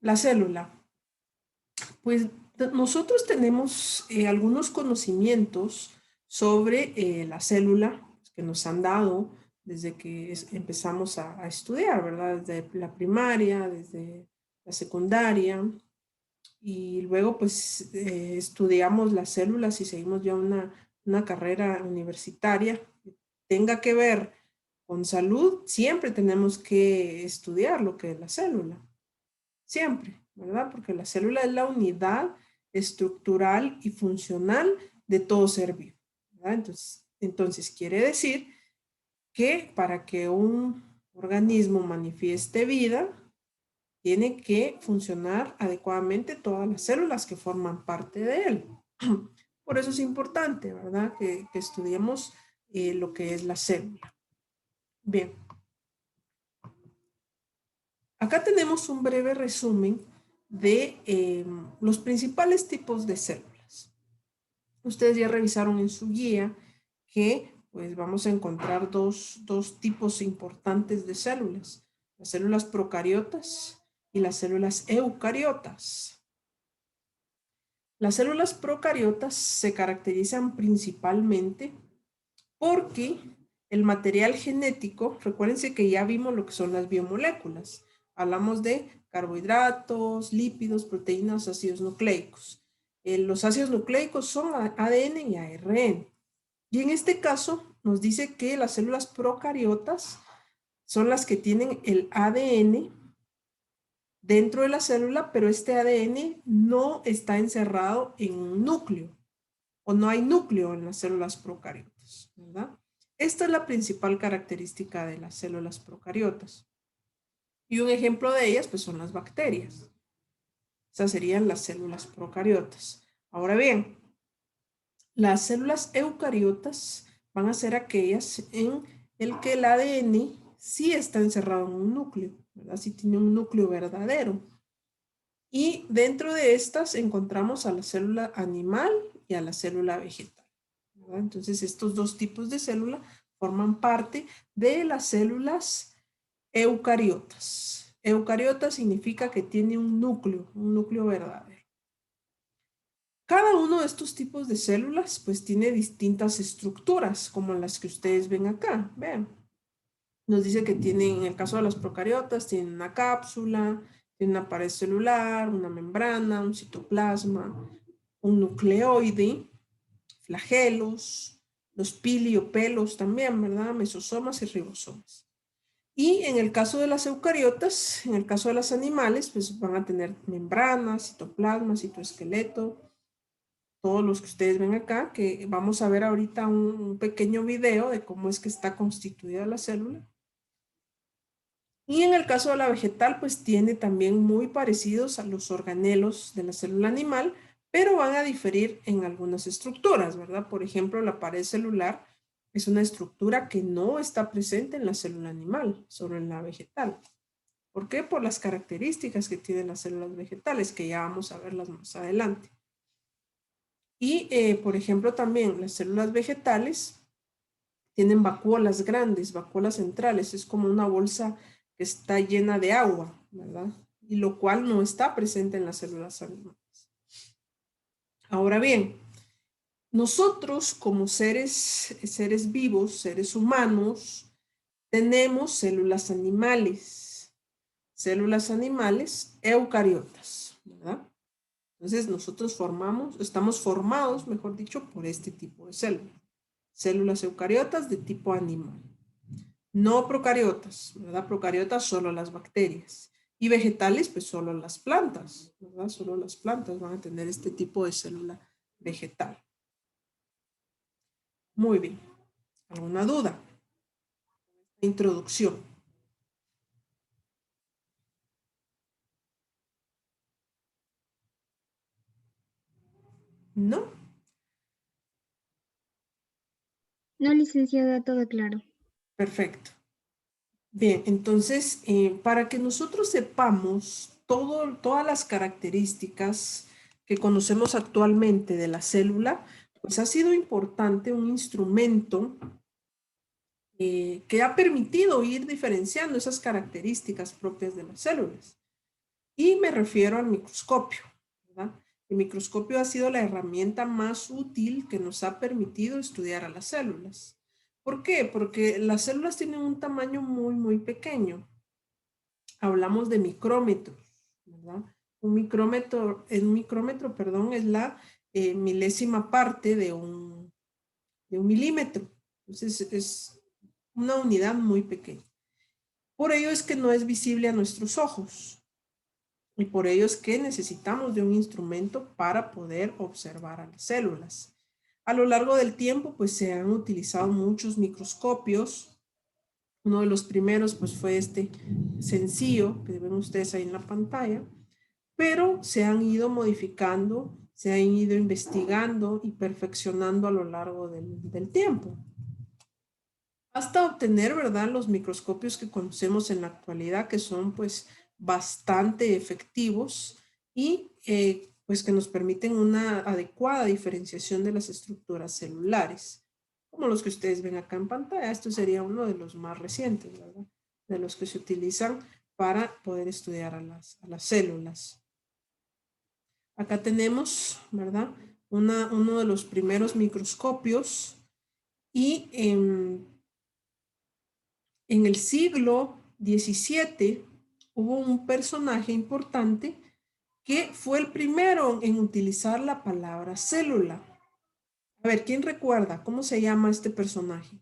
La célula. Pues nosotros tenemos algunos conocimientos sobre la célula que nos han dado desde que empezamos a estudiar, ¿verdad? Desde la primaria, desde la secundaria, y luego pues estudiamos las células y seguimos ya una carrera universitaria que tenga que ver con salud. Siempre tenemos que estudiar lo que es la célula, siempre, ¿verdad? Porque la célula es la unidad estructural y funcional de todo ser vivo, ¿verdad? Entonces quiere decir que para que un organismo manifieste vida, tiene que funcionar adecuadamente todas las células que forman parte de él. Por eso es importante, ¿verdad? Que estudiemos lo que es la célula. Bien. Acá tenemos un breve resumen de los principales tipos de células. Ustedes ya revisaron en su guía que pues vamos a encontrar dos tipos importantes de células, las células procariotas y las células eucariotas. Las células procariotas se caracterizan principalmente porque el material genético, recuérdense que ya vimos lo que son las biomoléculas. Hablamos de carbohidratos, lípidos, proteínas, ácidos nucleicos. Los ácidos nucleicos son ADN y ARN. Y en este caso nos dice que las células procariotas son las que tienen el ADN dentro de la célula, pero este ADN no está encerrado en un núcleo, o no hay núcleo en las células procariotas, ¿verdad? Esta es la principal característica de las células procariotas. Y un ejemplo de ellas, pues, son las bacterias. Esas serían las células procariotas. Ahora bien, las células eucariotas van a ser aquellas en el que el ADN sí está encerrado en un núcleo, ¿verdad? Sí tiene un núcleo verdadero. Y dentro de estas encontramos a la célula animal y a la célula vegetal, ¿verdad? Entonces estos dos tipos de célula forman parte de las células eucariotas. Eucariota significa que tiene un núcleo verdadero. Cada uno de estos tipos de células pues tiene distintas estructuras, como las que ustedes ven acá. Vean, nos dice que tienen, en el caso de las procariotas, tienen una cápsula, tienen una pared celular, una membrana, un citoplasma, un nucleoide, flagelos, los piliopelos también, ¿verdad? Mesosomas y ribosomas. Y en el caso de las eucariotas, en el caso de los animales, pues van a tener membranas, citoplasma, citoesqueleto, todos los que ustedes ven acá, que vamos a ver ahorita un pequeño video de cómo es que está constituida la célula. Y en el caso de la vegetal, pues tiene también muy parecidos a los organelos de la célula animal, pero van a diferir en algunas estructuras, ¿verdad? Por ejemplo, la pared celular es una estructura que no está presente en la célula animal, solo en la vegetal. ¿Por qué? Por las características que tienen las células vegetales, que ya vamos a verlas más adelante. Y, por ejemplo, también las células vegetales tienen vacuolas grandes, vacuolas centrales, es como una bolsa que está llena de agua, ¿verdad? Y lo cual no está presente en las células animales. Ahora bien, nosotros como seres vivos, seres humanos, tenemos células animales eucariotas, ¿verdad? Entonces nosotros estamos formados, mejor dicho, por este tipo de células. Células eucariotas de tipo animal. No procariotas, ¿verdad? Procariotas solo las bacterias. Y vegetales, pues solo las plantas, ¿verdad? Solo las plantas van a tener este tipo de célula vegetal. Muy bien. ¿Alguna duda? Introducción. ¿No? No, licenciada, todo claro. Perfecto. Bien, entonces, para que nosotros sepamos todas las características que conocemos actualmente de la célula, pues ha sido importante un instrumento que ha permitido ir diferenciando esas características propias de las células. Y me refiero al microscopio, ¿verdad? El microscopio ha sido la herramienta más útil que nos ha permitido estudiar a las células. ¿Por qué? Porque las células tienen un tamaño muy, muy pequeño. Hablamos de micrómetros, ¿verdad? Un micrómetro, perdón, es la milésima parte de un milímetro. Entonces es una unidad muy pequeña. Por ello es que no es visible a nuestros ojos. Y por ello es que necesitamos de un instrumento para poder observar a las células. A lo largo del tiempo, pues se han utilizado muchos microscopios. Uno de los primeros, pues fue este sencillo que ven ustedes ahí en la pantalla, pero se han ido modificando, se han ido investigando y perfeccionando a lo largo del tiempo. Hasta obtener, ¿verdad?, los microscopios que conocemos en la actualidad, que son pues bastante efectivos y pues que nos permiten una adecuada diferenciación de las estructuras celulares, como los que ustedes ven acá en pantalla. Esto sería uno de los más recientes, ¿verdad?, de los que se utilizan para poder estudiar a las células. Acá tenemos, ¿verdad?, uno de los primeros microscopios y en el siglo XVII hubo un personaje importante que fue el primero en utilizar la palabra célula. A ver, ¿quién recuerda cómo se llama este personaje?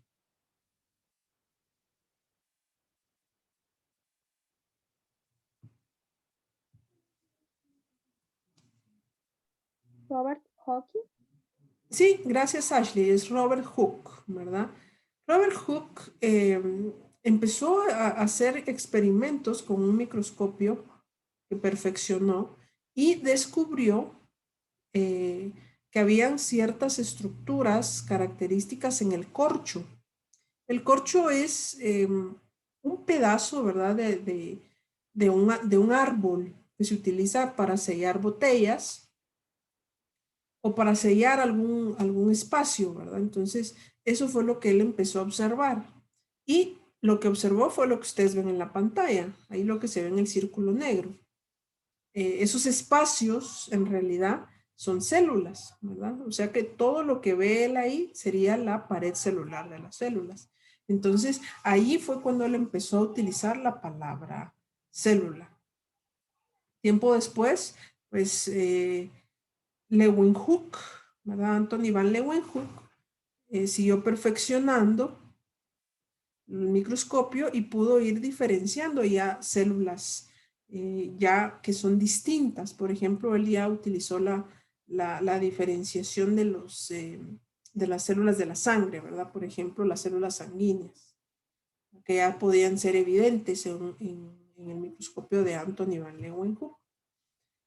Robert Hawking. Sí, gracias Ashley, es Robert Hooke, ¿verdad? Robert Hooke empezó a hacer experimentos con un microscopio que perfeccionó y descubrió que habían ciertas estructuras características en el corcho. El corcho es un pedazo, ¿verdad?, de un árbol que se utiliza para sellar botellas o para sellar algún espacio, ¿verdad? Entonces, eso fue lo que él empezó a observar. Y lo que observó fue lo que ustedes ven en la pantalla, ahí lo que se ve en el círculo negro. Esos espacios, en realidad, son células, ¿verdad? O sea que todo lo que ve él ahí sería la pared celular de las células. Entonces, ahí fue cuando él empezó a utilizar la palabra célula. Tiempo después, pues, Leeuwenhoek, ¿verdad? Anthony van Leeuwenhoek siguió perfeccionando el microscopio y pudo ir diferenciando ya células ya que son distintas. Por ejemplo, él ya utilizó la diferenciación de las células de la sangre, ¿verdad? Por ejemplo, las células sanguíneas, que ya podían ser evidentes en el microscopio de Anthony van Leeuwenhoek.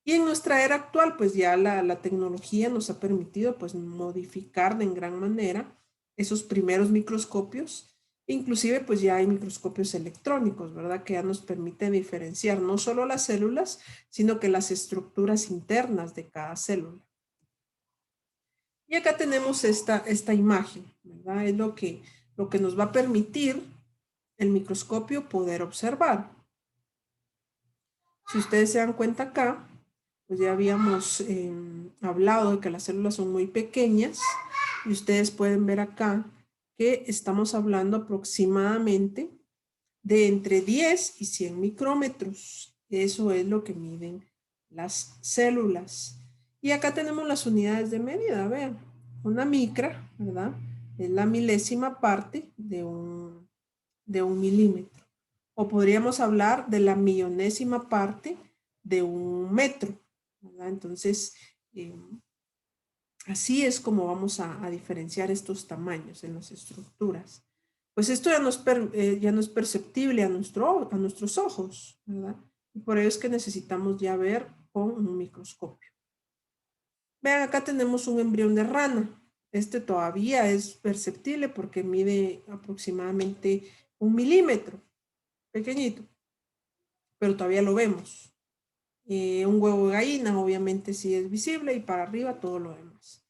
Y en nuestra era actual, pues ya la tecnología nos ha permitido pues modificar en gran manera esos primeros microscopios. Inclusive pues ya hay microscopios electrónicos, ¿verdad?, que ya nos permiten diferenciar no solo las células, sino que las estructuras internas de cada célula. Y acá tenemos esta imagen, ¿verdad? Es lo que nos va a permitir el microscopio poder observar. Si ustedes se dan cuenta acá, pues ya habíamos hablado de que las células son muy pequeñas y ustedes pueden ver acá que estamos hablando aproximadamente de entre 10 y 100 micrómetros. Eso es lo que miden las células. Y acá tenemos las unidades de medida, vean. Una micra, ¿verdad?, es la milésima parte de un milímetro. O podríamos hablar de la millonésima parte de un metro, ¿verdad? Entonces, así es como vamos a diferenciar estos tamaños en las estructuras. Pues esto ya no es perceptible a nuestros ojos, ¿verdad? Y por ello es que necesitamos ya ver con un microscopio. Vean, acá tenemos un embrión de rana. Este todavía es perceptible porque mide aproximadamente 1 milímetro, pequeñito, pero todavía lo vemos. Un huevo de gallina obviamente sí es visible y para arriba todo lo demás.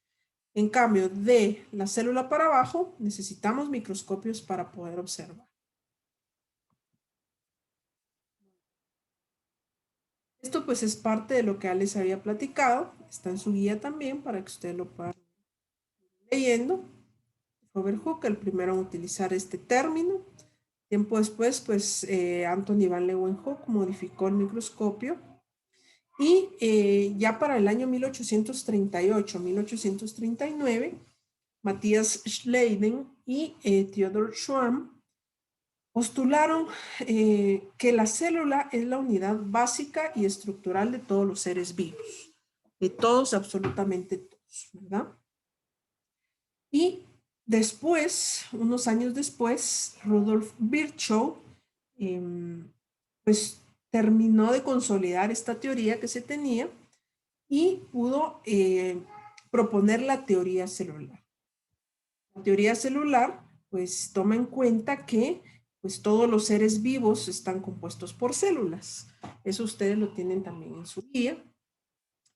En cambio, de la célula para abajo necesitamos microscopios para poder observar. Esto pues es parte de lo que les había platicado, está en su guía también para que ustedes lo puedan ir leyendo. Robert Hooke, el primero en utilizar este término. Tiempo después, pues Anthony van Leeuwenhoek modificó el microscopio y ya para el año 1838-1839, Matthias Schleiden y Theodor Schwamm postularon que la célula es la unidad básica y estructural de todos los seres vivos, de todos, absolutamente todos, ¿verdad? Y después, unos años después, Rudolf Virchow, pues terminó de consolidar esta teoría que se tenía y pudo proponer la teoría celular. La teoría celular, pues toma en cuenta que pues todos los seres vivos están compuestos por células. Eso ustedes lo tienen también en su guía.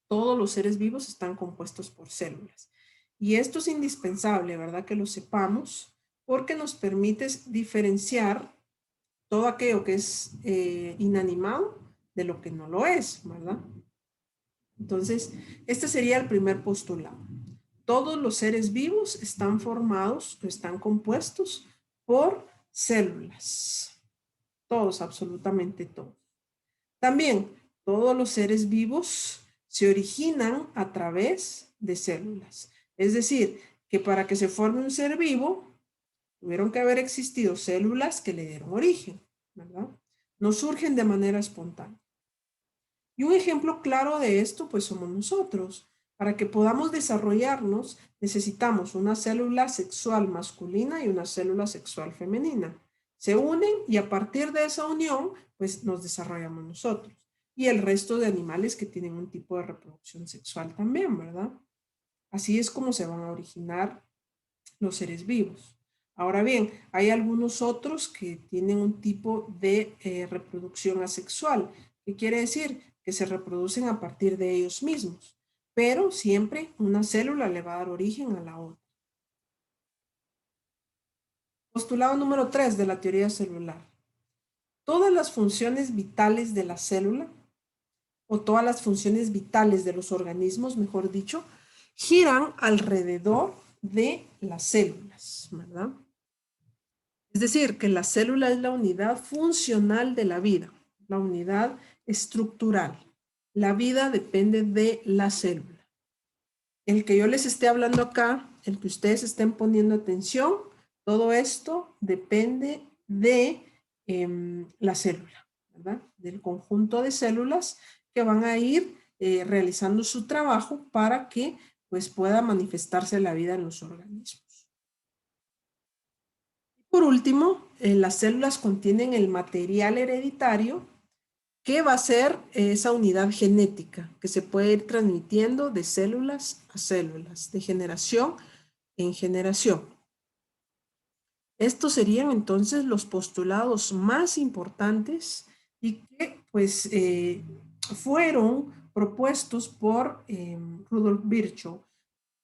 Todos los seres vivos están compuestos por células. Y esto es indispensable, ¿verdad? Que lo sepamos, porque nos permite diferenciar todo aquello que es inanimado de lo que no lo es, ¿verdad? Entonces, este sería el primer postulado. Todos los seres vivos están formados, están compuestos por células. Todos, absolutamente todos. También, todos los seres vivos se originan a través de células. Es decir, que para que se forme un ser vivo, tuvieron que haber existido células que le dieron origen, ¿verdad? No surgen de manera espontánea. Y un ejemplo claro de esto, pues somos nosotros. Para que podamos desarrollarnos, necesitamos una célula sexual masculina y una célula sexual femenina. Se unen y a partir de esa unión, pues nos desarrollamos nosotros. Y el resto de animales que tienen un tipo de reproducción sexual también, ¿verdad? Así es como se van a originar los seres vivos. Ahora bien, hay algunos otros que tienen un tipo de reproducción asexual. ¿Qué quiere decir? Que se reproducen a partir de ellos mismos, pero siempre una célula le va a dar origen a la otra. Postulado número 3 de la teoría celular. Todas las funciones vitales de la célula, o todas las funciones vitales de los organismos, mejor dicho, giran alrededor de las células, ¿verdad? Es decir, que la célula es la unidad funcional de la vida, la unidad estructural. La vida depende de la célula. El que yo les esté hablando acá, el que ustedes estén poniendo atención, todo esto depende de la célula, ¿verdad? Del conjunto de células que van a ir realizando su trabajo para que pues, pueda manifestarse la vida en los organismos. Por último, las células contienen el material hereditario que va a ser esa unidad genética que se puede ir transmitiendo de células a células, de generación en generación. Estos serían entonces los postulados más importantes y que pues fueron propuestos por Rudolf Virchow,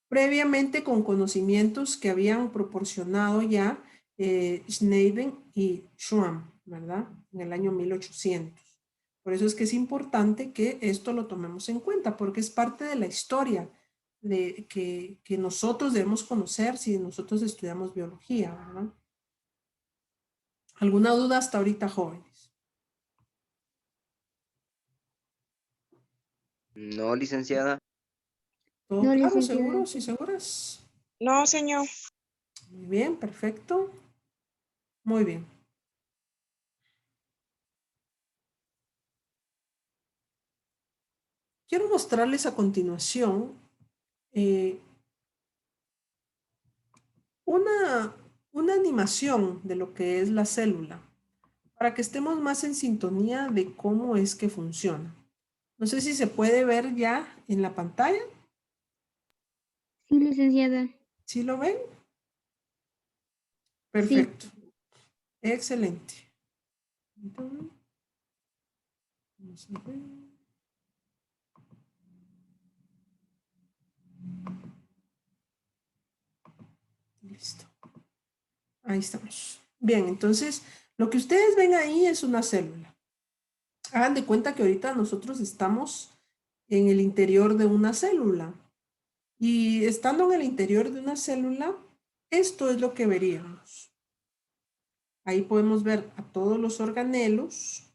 previamente con conocimientos que habían proporcionado ya Schneiden y Schwamm, ¿verdad? En el año 1800. Por eso es que es importante que esto lo tomemos en cuenta, porque es parte de la historia que nosotros debemos conocer si nosotros estudiamos biología, ¿verdad? ¿Alguna duda hasta ahorita, jóvenes? No, licenciada. ¿Todo No, claro? licenciada. ¿Seguros y seguras? No, señor. Muy bien, perfecto. Muy bien. Quiero mostrarles a continuación una, una animación de lo que es la célula para que estemos más en sintonía de cómo es que funciona. No sé si se puede ver ya en la pantalla. Sí, licenciada. ¿Sí lo ven? Sí. Perfecto. Excelente. Entonces, vamos a ver. Listo. Ahí estamos. Bien, entonces lo que ustedes ven ahí es una célula. Hagan de cuenta que ahorita nosotros estamos en el interior de una célula. Y estando en el interior de una célula, esto es lo que veríamos. Ahí podemos ver a todos los organelos,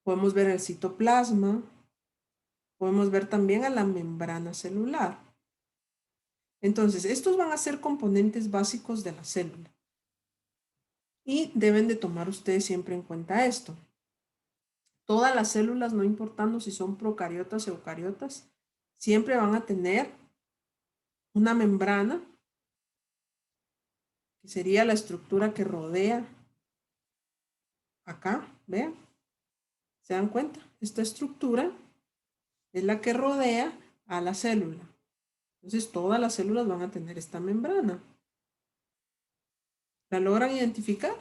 podemos ver el citoplasma, podemos ver también a la membrana celular. Entonces, estos van a ser componentes básicos de la célula. Y deben de tomar ustedes siempre en cuenta esto. Todas las células, no importando si son procariotas o eucariotas, siempre van a tener una membrana, que sería la estructura que rodea acá, vean. ¿Se dan cuenta? Esta estructura es la que rodea a la célula. Entonces, todas las células van a tener esta membrana. ¿La logran identificar?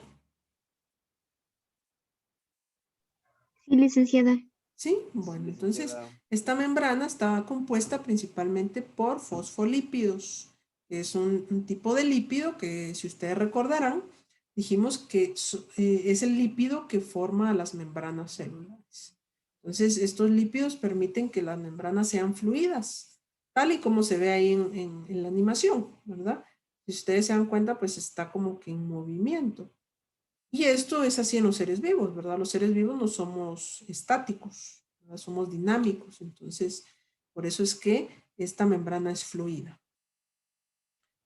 Sí, licenciada. Sí, bueno, entonces esta membrana estaba compuesta principalmente por fosfolípidos. Es un tipo de lípido que, si ustedes recordarán, dijimos que es el lípido que forma las membranas celulares. Entonces, estos lípidos permiten que las membranas sean fluidas, tal y como se ve ahí en la animación, ¿verdad? Si ustedes se dan cuenta, pues está como que en movimiento. Y esto es así en los seres vivos, ¿verdad? Los seres vivos no somos estáticos, ¿verdad? Somos dinámicos. Entonces, por eso es que esta membrana es fluida.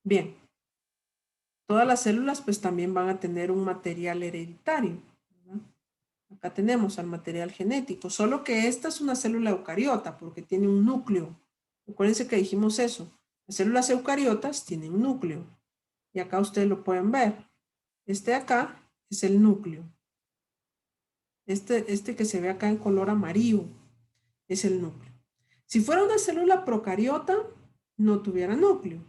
Bien. Todas las células pues también van a tener un material hereditario, ¿verdad? Acá tenemos al material genético, solo que esta es una célula eucariota porque tiene un núcleo. Acuérdense que dijimos eso. Las células eucariotas tienen un núcleo. Y acá ustedes lo pueden ver. Este de acá es el núcleo. Este que se ve acá en color amarillo es el núcleo. Si fuera una célula procariota, no tuviera núcleo.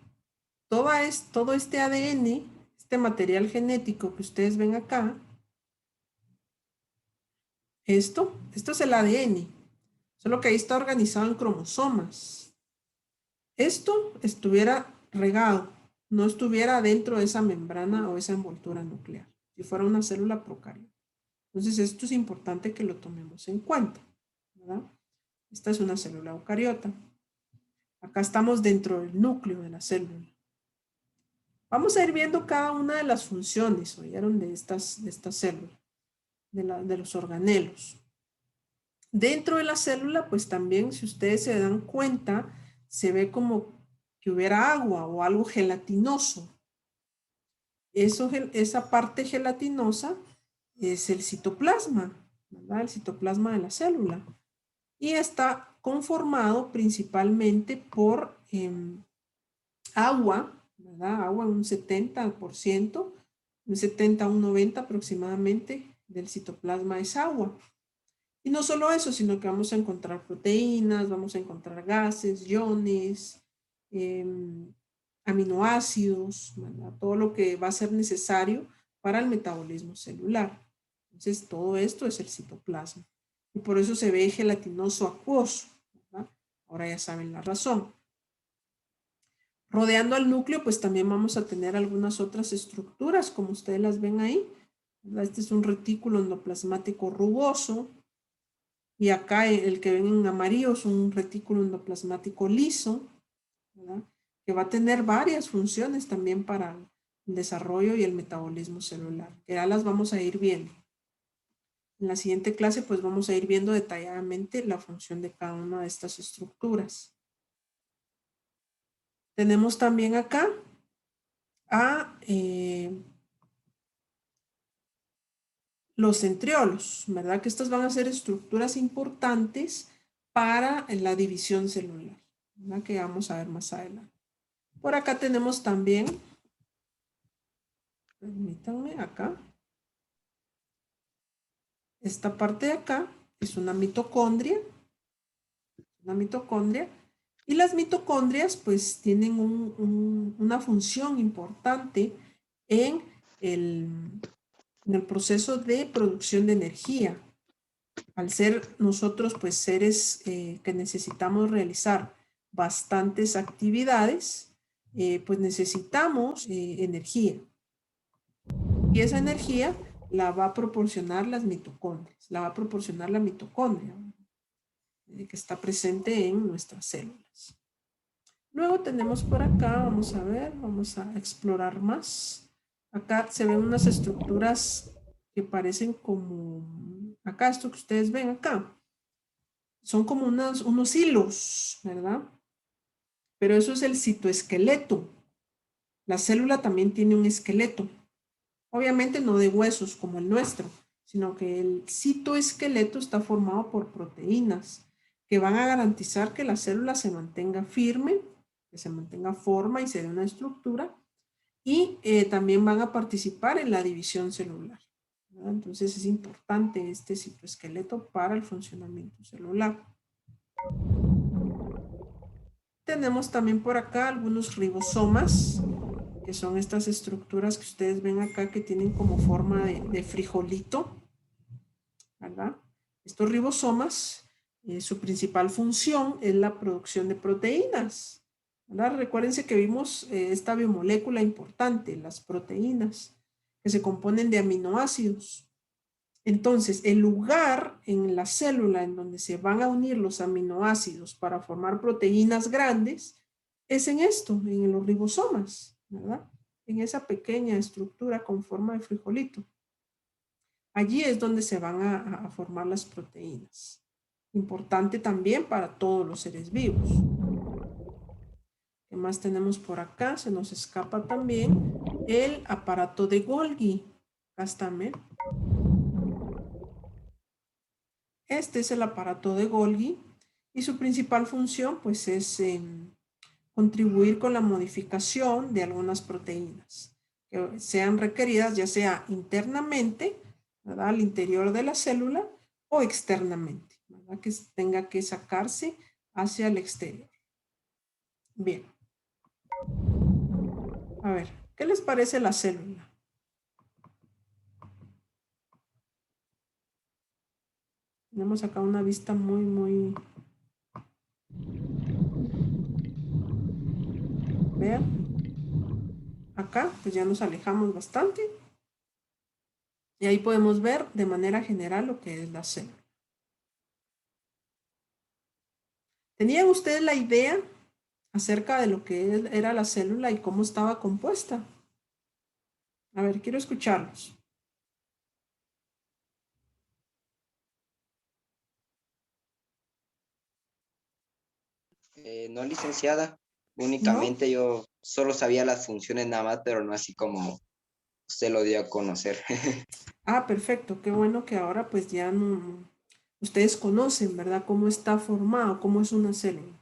Todo este ADN, este material genético que ustedes ven acá, esto es el ADN, solo que ahí está organizado en cromosomas. Esto estuviera regado, no estuviera dentro de esa membrana o esa envoltura nuclear, si fuera una célula procariota. Entonces, esto es importante que lo tomemos en cuenta, ¿verdad? Esta es una célula eucariota. Acá estamos dentro del núcleo de la célula. Vamos a ir viendo cada una de las funciones, ¿oyeron? De estas células, de los organelos. Dentro de la célula, pues también, si ustedes se dan cuenta, se ve como que hubiera agua o algo gelatinoso. Esa parte gelatinosa es el citoplasma, ¿verdad? El citoplasma de la célula. Y está conformado principalmente por agua, ¿verdad? Agua un 70%, un 70 a un 90 aproximadamente del citoplasma es agua. Y no solo eso, sino que vamos a encontrar proteínas, vamos a encontrar gases, iones, aminoácidos, ¿verdad? Todo lo que va a ser necesario para el metabolismo celular. Entonces, todo esto es el citoplasma. Y por eso se ve gelatinoso acuoso, ¿verdad? Ahora ya saben la razón. Rodeando al núcleo, pues también vamos a tener algunas otras estructuras, como ustedes las ven ahí, ¿verdad? Este es un retículo endoplasmático rugoso, y acá el que ven en amarillo es un retículo endoplasmático liso, ¿verdad? Que va a tener varias funciones también para el desarrollo y el metabolismo celular, que ya las vamos a ir viendo. En la siguiente clase, pues vamos a ir viendo detalladamente la función de cada una de estas estructuras. Tenemos también acá a los centriolos, ¿verdad? Que estas van a ser estructuras importantes para la división celular, ¿verdad? Que vamos a ver más adelante. Por acá tenemos también, permítanme acá, esta parte de acá es una mitocondria, y las mitocondrias pues tienen una función importante en el proceso de producción de energía. Al ser nosotros pues seres que necesitamos realizar bastantes actividades, pues necesitamos energía. Y esa energía la va a proporcionar las mitocondrias, la va a proporcionar la mitocondria que está presente en nuestras células. Luego tenemos por acá, vamos a ver, vamos a explorar más. Acá se ven unas estructuras que parecen como, acá esto que ustedes ven acá, son como unos hilos, ¿verdad? Pero eso es el citoesqueleto. La célula también tiene un esqueleto. Obviamente no de huesos como el nuestro, sino que el citoesqueleto está formado por proteínas que van a garantizar que la célula se mantenga firme, que se mantenga forma y se dé una estructura, y también van a participar en la división celular, ¿verdad? Entonces es importante este citoesqueleto para el funcionamiento celular. Tenemos también por acá algunos ribosomas, que son estas estructuras que ustedes ven acá que tienen como forma de frijolito, ¿verdad? Estos ribosomas, su principal función es la producción de proteínas, ¿verdad? Recuérdense que vimos esta biomolécula importante, las proteínas, que se componen de aminoácidos. Entonces, el lugar en la célula en donde se van a unir los aminoácidos para formar proteínas grandes es en esto, en los ribosomas, ¿verdad? En esa pequeña estructura con forma de frijolito. Allí es donde se van a formar las proteínas. Importante también para todos los seres vivos. ¿Qué más tenemos por acá? Se nos escapa también el aparato de Golgi. Acá está, ¿ven? Este es el aparato de Golgi y su principal función pues es contribuir con la modificación de algunas proteínas que sean requeridas ya sea internamente, ¿verdad? Al interior de la célula o externamente, ¿verdad? Que tenga que sacarse hacia el exterior. Bien. A ver, ¿qué les parece la célula? Tenemos acá una vista muy... Vean. Acá pues ya nos alejamos bastante. Y ahí podemos ver de manera general lo que es la célula. ¿Tenían ustedes la idea acerca de lo que era la célula y cómo estaba compuesta? A ver, quiero escucharlos. No, licenciada. ¿No? Únicamente yo solo sabía las funciones nada más, pero no así como usted lo dio a conocer. Ah, perfecto. Qué bueno que ahora pues ya no, ustedes conocen, ¿verdad? Cómo está formado, cómo es una célula.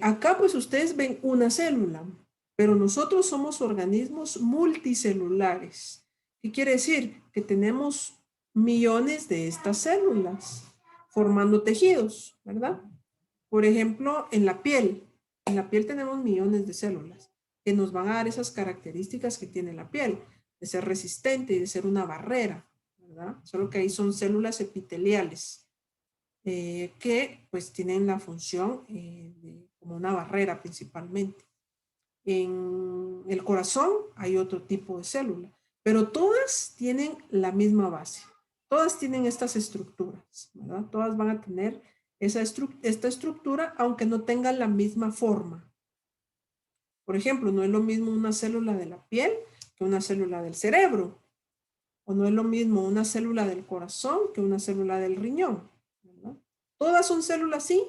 Acá pues ustedes ven una célula, pero nosotros somos organismos multicelulares. ¿Qué quiere decir? Que tenemos millones de estas células formando tejidos, ¿verdad? Por ejemplo, en la piel tenemos millones de células que nos van a dar esas características que tiene la piel, de ser resistente y de ser una barrera, ¿verdad? Solo que ahí son células epiteliales que pues tienen la función como una barrera principalmente. En el corazón hay otro tipo de célula, pero todas tienen la misma base. Todas tienen estas estructuras, ¿verdad? Todas van a tener esta estructura, aunque no tengan la misma forma. Por ejemplo, no es lo mismo una célula de la piel que una célula del cerebro, o no es lo mismo una célula del corazón que una célula del riñón, ¿verdad? Todas son células, sí,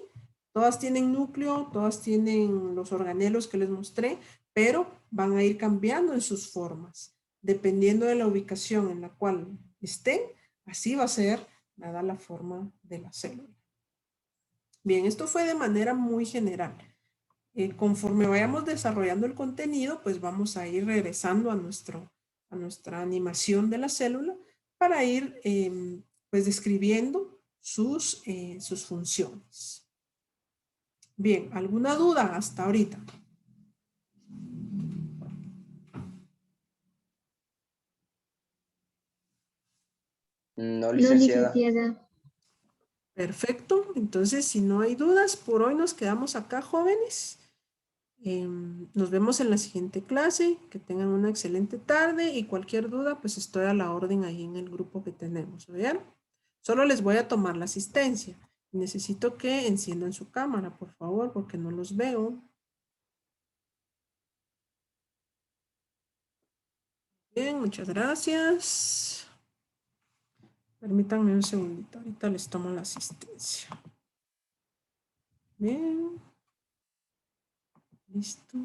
todas tienen núcleo, todas tienen los organelos que les mostré, pero van a ir cambiando en sus formas. Dependiendo de la ubicación en la cual estén, así va a ser, ¿verdad? La forma de la célula. Bien, esto fue de manera muy general. Conforme vayamos desarrollando el contenido, pues vamos a ir regresando a nuestra animación de la célula para ir pues describiendo sus funciones. Bien, ¿alguna duda hasta ahorita? No, No, licenciada. licenciada. Perfecto, entonces si no hay dudas, por hoy nos quedamos acá, jóvenes. Nos vemos en la siguiente clase. Que tengan una excelente tarde y cualquier duda, pues estoy a la orden ahí en el grupo que tenemos. ¿Bien? Solo les voy a tomar la asistencia. Necesito que enciendan su cámara, por favor, porque no los veo. Bien, muchas gracias. Permítanme un segundito. Ahorita les tomo la asistencia. Bien. Listo.